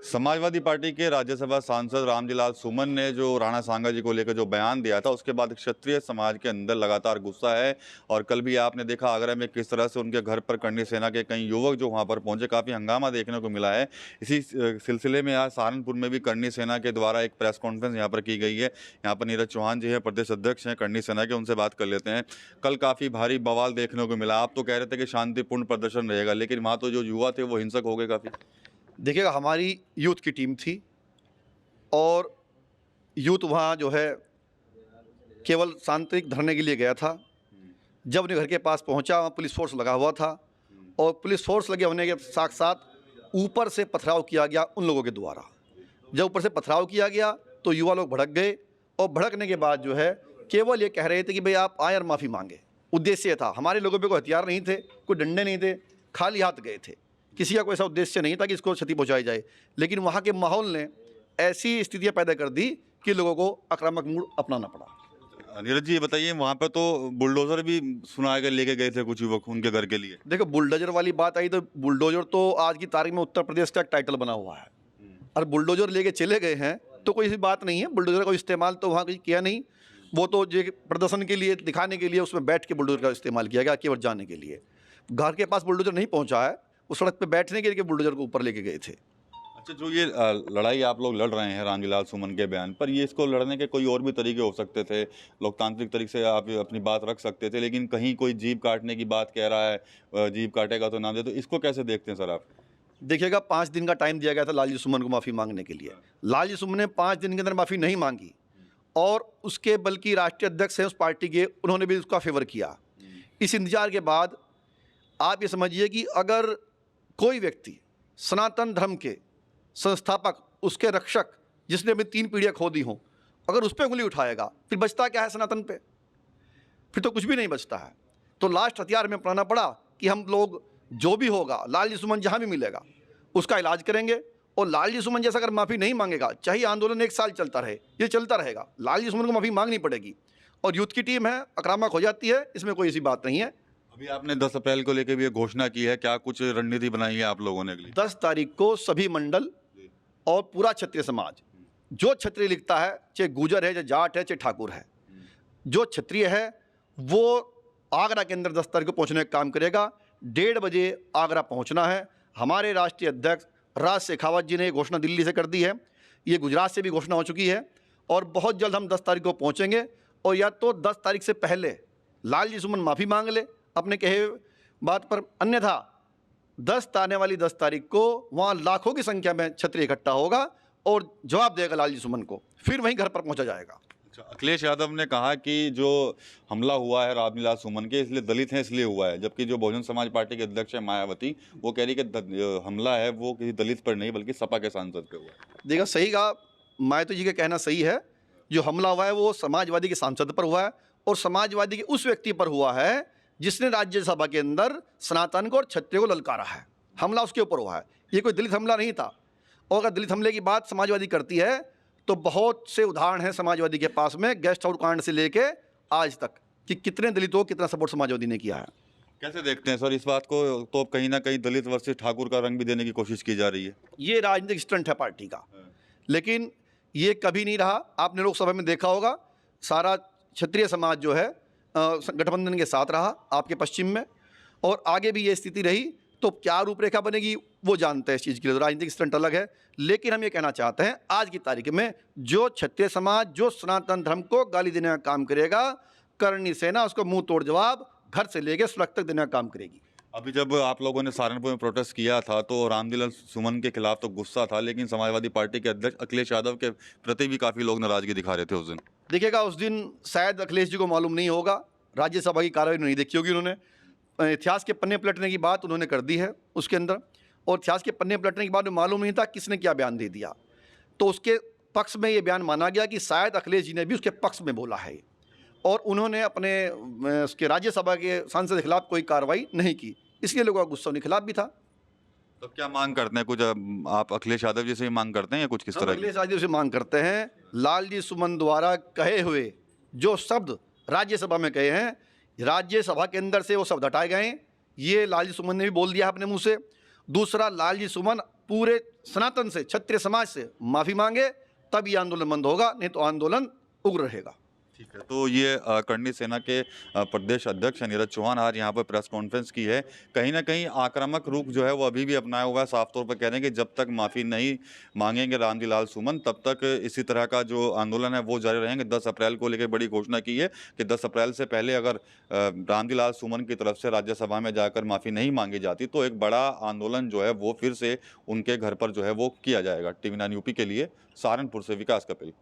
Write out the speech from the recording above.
Samajwadi party के राज्यसभा सांसद रामजीलाल सुमन ने जो राणा सांगा जी को लेकर जो बयान दिया था, उसके बाद क्षत्रिय समाज के अंदर लगातार गुस्सा है। और कल भी आपने देखा आगरा में किस तरह से उनके घर पर करणी सेना के कई युवक जो वहां पर पहुंचे, काफ़ी हंगामा देखने को मिला है। इसी सिलसिले में आज सहारनपुर में भी करणी सेना के द्वारा एक प्रेस कॉन्फ्रेंस यहाँ पर की गई है। यहाँ पर नीरज चौहान जी हैं, प्रदेश अध्यक्ष हैं करणी सेना के, उनसे बात कर लेते हैं। कल काफ़ी भारी बवाल देखने को मिला। आप तो कह रहे थे कि शांतिपूर्ण प्रदर्शन रहेगा, लेकिन वहाँ तो जो युवा थे वो हिंसक हो गए काफ़ी। देखिएगा, हमारी यूथ की टीम थी और यूथ वहाँ जो है केवल शांतिक धरने के लिए गया था। जब उन्हें घर के पास पहुँचा, वहाँ पुलिस फोर्स लगा हुआ था और पुलिस फोर्स लगे होने के साथ साथ ऊपर से पथराव किया गया उन लोगों के द्वारा। जब ऊपर से पथराव किया गया तो युवा लोग भड़क गए और भड़कने के बाद जो है केवल ये कह रहे थे कि भाई आप आए और माफ़ी मांगे। उद्देश्य था, हमारे लोगों पे कोई हथियार नहीं थे, कोई डंडे नहीं थे, खाली हाथ गए थे। किसी का कोई ऐसा उद्देश्य नहीं था कि इसको क्षति पहुंचाई जाए, लेकिन वहाँ के माहौल ने ऐसी स्थितियाँ पैदा कर दी कि लोगों को आक्रामक मूड अपनाना पड़ा। नीरज जी, बताइए, वहाँ पर तो बुलडोजर भी सुना के लेके गए थे कुछ युवक उनके घर के लिए। देखो, बुलडोजर वाली बात आई तो बुलडोजर तो आज की तारीख में उत्तर प्रदेश का एक टाइटल बना हुआ है और बुलडोजर लेके चले गए हैं तो कोई ऐसी बात नहीं है। बुलडोजर का इस्तेमाल तो वहाँ कहीं किया नहीं, वो तो जो प्रदर्शन के लिए दिखाने के लिए उसमें बैठ के बुलडोजर का इस्तेमाल किया गया केवल जाने के लिए। घर के पास बुलडोजर नहीं पहुँचा है, उस सड़क पे बैठने के लिए बुलडोजर को ऊपर लेके गए थे। अच्छा, जो ये लड़ाई आप लोग लड़ रहे हैं रामजीलाल सुमन के बयान पर, ये इसको लड़ने के कोई और भी तरीके हो सकते थे, लोकतांत्रिक तरीके से आप अपनी बात रख सकते थे, लेकिन कहीं कोई जीभ काटने की बात कह रहा है, जीभ काटेगा तो ना दे, तो इसको कैसे देखते हैं सर आप? देखिएगा, 5 दिन का टाइम दिया गया था लालजी सुमन को माफ़ी मांगने के लिए। लालजी सुमन ने 5 दिन के अंदर माफ़ी नहीं मांगी और उसके बल्कि राष्ट्रीय अध्यक्ष हैं उस पार्टी के, उन्होंने भी उसका फेवर किया। इस इंतजार के बाद आप ये समझिए कि अगर कोई व्यक्ति सनातन धर्म के संस्थापक, उसके रक्षक, जिसने अपनी 3 पीढ़ियाँ खो दी हों, अगर उस पर उंगली उठाएगा, फिर बचता क्या है सनातन पे? फिर तो कुछ भी नहीं बचता है। तो लास्ट हथियार में अपनाना पड़ा कि हम लोग जो भी होगा, लालजी सुमन जहाँ भी मिलेगा उसका इलाज करेंगे और लालजी सुमन जैसा अगर माफ़ी नहीं मांगेगा, चाहे आंदोलन 1 साल चलता रहे, ये चलता रहेगा, लालजी सुमन को माफ़ी मांगनी पड़ेगी। और यूथ की टीम है, आक्रामक हो जाती है, इसमें कोई ऐसी बात नहीं है। अभी आपने 10 अप्रैल को लेकर भी ये घोषणा की है, क्या कुछ रणनीति बनाई है आप लोगों ने अगली? 10 तारीख को सभी मंडल और पूरा क्षत्रिय समाज, जो क्षत्रिय लिखता है, चाहे गुजर है, चाहे जाट है, चाहे ठाकुर है, जो क्षत्रिय है वो आगरा के अंदर 10 तारीख को पहुंचने का काम करेगा। 1:30 बजे आगरा पहुंचना है। हमारे राष्ट्रीय अध्यक्ष राज शेखावत जी ने घोषणा दिल्ली से कर दी है, ये गुजरात से भी घोषणा हो चुकी है और बहुत जल्द हम 10 तारीख को पहुंचेंगे। और या तो 10 तारीख से पहले लालजी सुमन माफ़ी मांग ले अपने कहे बात पर, अन्यथा 10 आने वाली 10 तारीख को वहाँ लाखों की संख्या में क्षत्रिय इकट्ठा होगा और जवाब देगा लालजी सुमन को, फिर वहीं घर पर पहुँचा जाएगा। अच्छा, अखिलेश यादव ने कहा कि जो हमला हुआ है रामजीलाल सुमन के, इसलिए दलित हैं इसलिए हुआ है, जबकि जो बहुजन समाज पार्टी के अध्यक्ष है मायावती, वो कह रही कि हमला है वो किसी दलित पर नहीं बल्कि सपा के सांसद पे हुआ है। देखा, सही कहा, मायावती जी का कहना सही है। जो हमला हुआ है वो समाजवादी के सांसद पर हुआ है और समाजवादी के उस व्यक्ति पर हुआ है जिसने राज्यसभा के अंदर सनातन को और क्षत्रिय को ललकारा है। हमला उसके ऊपर हुआ है, ये कोई दलित हमला नहीं था। और अगर दलित हमले की बात समाजवादी करती है तो बहुत से उदाहरण हैं समाजवादी के पास में, गेस्ट हाउस कांड से लेके आज तक, कि कितने दलितों को कितना सपोर्ट समाजवादी ने किया है। कैसे देखते हैं सर इस बात को? तो कहीं ना कहीं दलित वर्सेस ठाकुर का रंग भी देने की कोशिश की जा रही है। ये राजनीतिक स्टंट है पार्टी का, लेकिन ये कभी नहीं रहा। आपने लोकसभा में देखा होगा, सारा क्षत्रिय समाज जो है गठबंधन के साथ रहा आपके पश्चिम में, और आगे भी ये स्थिति रही तो क्या रूपरेखा बनेगी वो जानते हैं। इस चीज़ के लिए तो राजनीतिक स्टंट अलग है, लेकिन हम ये कहना चाहते हैं आज की तारीख में जो क्षत्रिय समाज, जो सनातन धर्म को गाली देने का काम करेगा, करणी सेना उसको मुंह तोड़ जवाब घर से लेकर सुलग तक देने का काम करेगी। अभी जब आप लोगों ने सहारनपुर में प्रोटेस्ट किया था तो रामजीलाल सुमन के खिलाफ तो गुस्सा था, लेकिन समाजवादी पार्टी के अध्यक्ष अखिलेश यादव के प्रति भी काफ़ी लोग नाराजगी दिखा रहे थे उस दिन। देखिएगा, उस दिन शायद अखिलेश जी को मालूम नहीं होगा, राज्यसभा की कार्रवाई नहीं देखी होगी उन्होंने। इतिहास के पन्ने पलटने की बात उन्होंने कर दी है उसके अंदर, और इतिहास के पन्ने पलटने के बाद मालूम नहीं था किसने क्या बयान दे दिया, तो उसके पक्ष में ये बयान माना गया कि शायद अखिलेश जी ने भी उसके पक्ष में बोला है और उन्होंने अपने उसके राज्यसभा के सांसद के खिलाफ कोई कार्रवाई नहीं की, इसलिए लोगों का गुस्सा उनके खिलाफ भी था। तो क्या मांग करते हैं? कुछ आप अखिलेश यादव जी से ही मांग करते हैं या कुछ किस तरह की? अखिलेश यादव से मांग करते हैं, लालजी सुमन द्वारा कहे हुए जो शब्द राज्यसभा में कहे हैं, राज्यसभा के अंदर से वो शब्द हटाए गए। ये लालजी सुमन ने भी बोल दिया अपने मुंह से। दूसरा, लालजी सुमन पूरे सनातन से, क्षत्रिय समाज से माफ़ी मांगे, तब ये आंदोलन बंद होगा, नहीं तो आंदोलन उग्र रहेगा। ठीक है, तो ये करणी सेना के प्रदेश अध्यक्ष नीरज चौहान आज यहाँ पर प्रेस कॉन्फ्रेंस की है। कहीं ना कहीं आक्रामक रुख जो है वो अभी भी अपनाया हुआ है। साफ तौर पर कह रहे हैं कि जब तक माफ़ी नहीं मांगेंगे रामजी लाल सुमन, तब तक इसी तरह का जो आंदोलन है वो जारी रहेंगे। 10 अप्रैल को लेकर बड़ी घोषणा की है कि 10 अप्रैल से पहले अगर रामजी लाल सुमन की तरफ से राज्यसभा में जाकर माफ़ी नहीं मांगी जाती तो एक बड़ा आंदोलन जो है वो फिर से उनके घर पर जो है वो किया जाएगा। TV9 यूपी के लिए सहारनपुर से विकास कपिल।